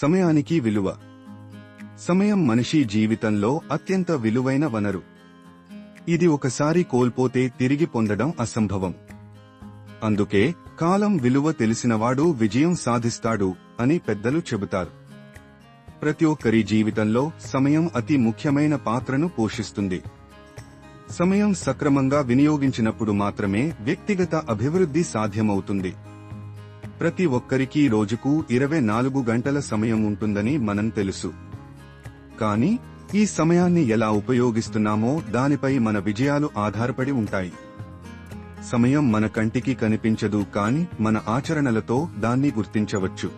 సమయానికి విలువ. సమయం మనిషి జీవితంలో అత్యంత విలువైన వనరు. ఇది ఒకసారి కోల్పోతే తిరిగి పొందడం అసంభవం. అందుకే కాలం విలువ తెలిసినవాడు విజయం సాధిస్తాడు అని పెద్దలు చెబుతారు. ప్రతి ఒక్కరి జీవితంలో సమయం అతి ముఖ్యమైన పాత్రను పోషిస్తుంది. సమయం సక్రమంగా వినియోగించినప్పుడు మాత్రమే వ్యక్తిగత అభివృద్ధి సాధ్యమవుతుంది. ప్రతి ఒక్కరికీ రోజుకు 24 గంటల సమయం ఉంటుందని మనం తెలుసు. కానీ ఈ సమయాన్ని ఎలా ఉపయోగిస్తున్నామో దానిపై మన విజయాలు ఆధారపడి ఉంటాయి. సమయం మన కంటికి కనిపించదు, కానీ మన ఆచరణలతో దాన్ని గుర్తించవచ్చు.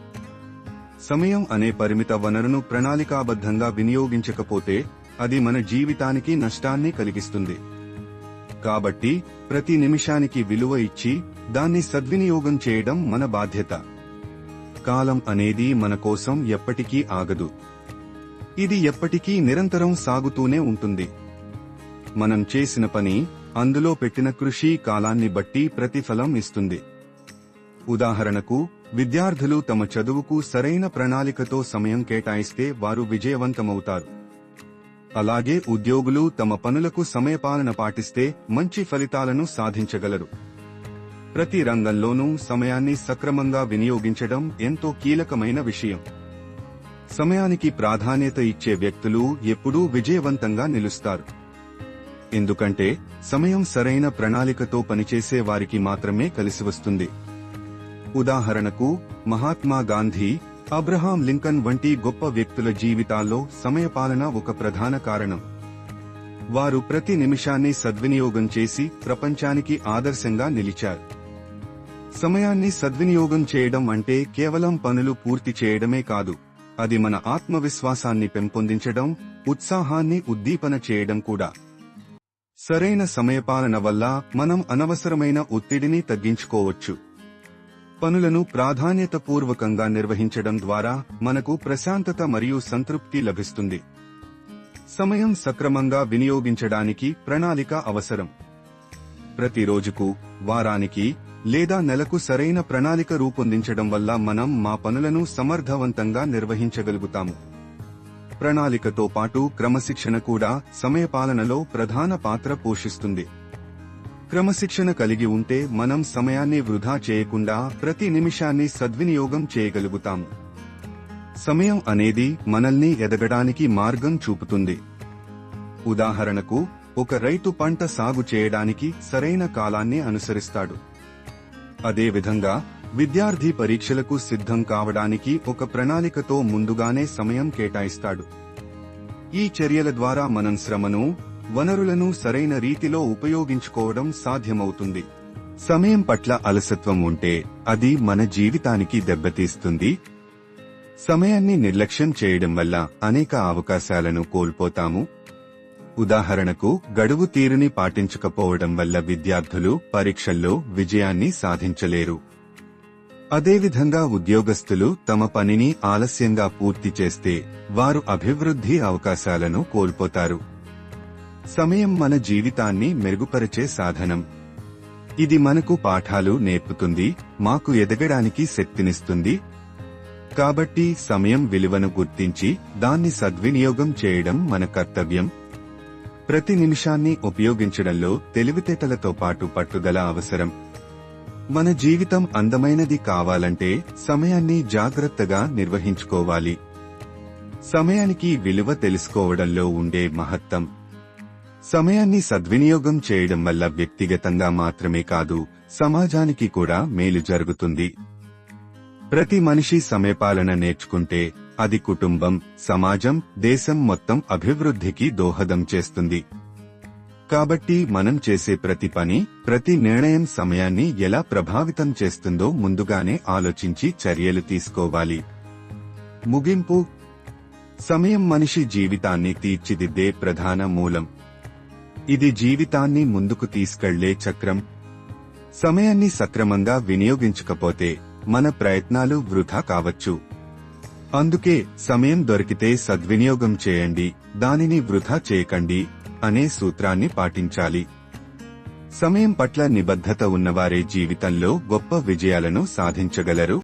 సమయం అనే పరిమిత వనరును ప్రణాళికాబద్ధంగా వినియోగించకపోతే అది మన జీవితానికి నష్టాన్ని కలిగిస్తుంది. కాబట్టి ప్రతి నిమిషానికి విలువ ఇచ్చి దాన్ని సద్వినియోగం చేయడం మన బాధ్యత. కాలం అనేది మన కోసం ఎప్పటికీ ఆగదు. ఇది ఎప్పటికీ నిరంతరం సాగుతూనే ఉంటుంది. మనం చేసిన పని, అందులో పెట్టిన కృషి కాలాన్ని బట్టి ప్రతిఫలం ఇస్తుంది. ఉదాహరణకు, విద్యార్థులు తమ చదువుకు సరైన ప్రణాళికతో సమయం కేటాయిస్తే వారు విజయవంతమవుతారు. అలాగే ఉద్యోగులు తమ పనులకు సమయపాలన పాటిస్తే మంచి ఫలితాలను సాధించగలరు. ప్రతి రంగంలోనూ సమయాన్ని సక్రమంగా వినియోగించడం ఎంతో కీలకమైన విషయం. సమయానికి ప్రాధాన్యత ఇచ్చే వ్యక్తులు ఎప్పుడూ విజయవంతంగా నిలుస్తారు. ఎందుకంటే సమయం సరైన ప్రణాళికతో పనిచేసే వారికి మాత్రమే కలిసివస్తుంది. ఉదాహరణకు, మహాత్మా గాంధీ, అబ్రహాం లింకన్ వంటి గొప్ప వ్యక్తుల జీవితాల్లో సమయపాలన ఒక ప్రధాన కారణం. వారు ప్రతి నిమిషాన్ని సద్వినియోగం చేసి ప్రపంచానికి ఆదర్శంగా నిలిచారు. సమయాన్ని సద్వినియోగం చేయడం అంటే కేవలం పనులు పూర్తి చేయడమే కాదు, అది మన ఆత్మవిశ్వాసాన్ని పెంపొందించడం, ఉత్సాహాన్ని ఉద్దీపన చేయడం కూడా. సరైన సమయపాలన వల్ల మనం అనవసరమైన ఒత్తిడిని తగ్గించుకోవచ్చు. పనులను ప్రాధాన్యతపూర్వకంగా నిర్వహించడం ద్వారా మనకు ప్రశాంతత మరియు సంతృప్తి లభిస్తుంది. సమయం సక్రమంగా వినియోగించడానికి ప్రణాళిక అవసరం. ప్రతి రోజుకు, వారానికి లేదా నెలకు సరైన ప్రణాళిక రూపొందించడం వల్ల మనం మా పనులను సమర్థవంతంగా నిర్వహించగలుగుతాము. ప్రణాళికతో పాటు క్రమశిక్షణ కూడా సమయపాలనలో ప్రధాన పాత్ర పోషిస్తుంది. క్రమశిక్షణ కలిగి ఉంటే మనం సమయాన్ని వృధా చేయకుండా ప్రతి నిమిషాన్ని సద్వినియోగం చేయగలుగుతాము. సమయం అనేది మనల్ని ఎదగడానికి మార్గం చూపుతుంది. ఉదాహరణకు, ఒక రైతు పంట సాగు చేయడానికి సరైన కాలాన్ని అనుసరిస్తాడు. అదేవిధంగా విద్యార్థి పరీక్షలకు సిద్ధం కావడానికి ఒక ప్రణాళికతో ముందుగానే సమయం కేటాయిస్తాడు. ఈ చర్యల ద్వారా మనం శ్రమను, వనరులను సరైన రీతిలో ఉపయోగించుకోవడం సాధ్యమవుతుంది. సమయం పట్ల అలసత్వం ఉంటే అది మన జీవితానికి దెబ్బతీస్తుంది. సమయాన్ని నిర్లక్ష్యం చేయడం వల్ల అనేక అవకాశాలను కోల్పోతాము. ఉదాహరణకు, గడువు తీరుని పాటించకపోవడం వల్ల విద్యార్థులు పరీక్షల్లో విజయాన్ని సాధించలేరు. అదేవిధంగా ఉద్యోగస్తులు తమ పనిని ఆలస్యంగా పూర్తి చేస్తే వారు అభివృద్ధి అవకాశాలను కోల్పోతారు. సమయం మన జీవితాన్ని మెరుగుపరిచే సాధనం. ఇది మనకు పాఠాలు నేర్పుతుంది, మాకు ఎదగడానికి శక్తినిస్తుంది. కాబట్టి సమయం విలువను గుర్తించి దాన్ని సద్వినియోగం చేయడం మన కర్తవ్యం. ప్రతి నిమిషాన్ని ఉపయోగించడంలో తెలివితేటలతో పాటు పట్టుదల అవసరం. మన జీవితం అందమైనది కావాలంటే సమయాన్ని జాగ్రత్తగా నిర్వహించుకోవాలి. సమయానికి విలువ తెలుసుకోవడంలో ఉండే మహత్తం. సమయాన్ని సద్వినియోగం చేయడం వల్ల వ్యక్తిగతంగా మాత్రమే కాదు, సమాజానికి కూడా మేలు జరుగుతుంది. ప్రతి మనిషి సమయపాలన నేర్చుకుంటే అది కుటుంబం, సమాజం, దేశం మొత్తం అభివృద్ధికి దోహదం చేస్తుంది. కాబట్టి మనం చేసే ప్రతి పని, ప్రతి నిర్ణయం సమయాన్ని ఎలా ప్రభావితం చేస్తుందో ముందుగానే ఆలోచించి చర్యలు తీసుకోవాలి. ముగింపు. సమయం మనిషి జీవితాన్ని తీర్చిదిద్దే ప్రధాన మూలం. ఇది జీవితాన్ని ముందుకు తీసుకెళ్లే చక్రం. సమయాన్ని సక్రమంగా వినియోగించకపోతే మన ప్రయత్నాలు వృధా కావచ్చు. అందుకే సమయం దొరికితే సద్వినియోగం చేయండి, దానిని వృధా చేయకండి అనే సూత్రాన్ని పాటించాలి. సమయం పట్ల నిబద్ధత ఉన్నవారే జీవితంలో గొప్ప విజయాలను సాధించగలరు.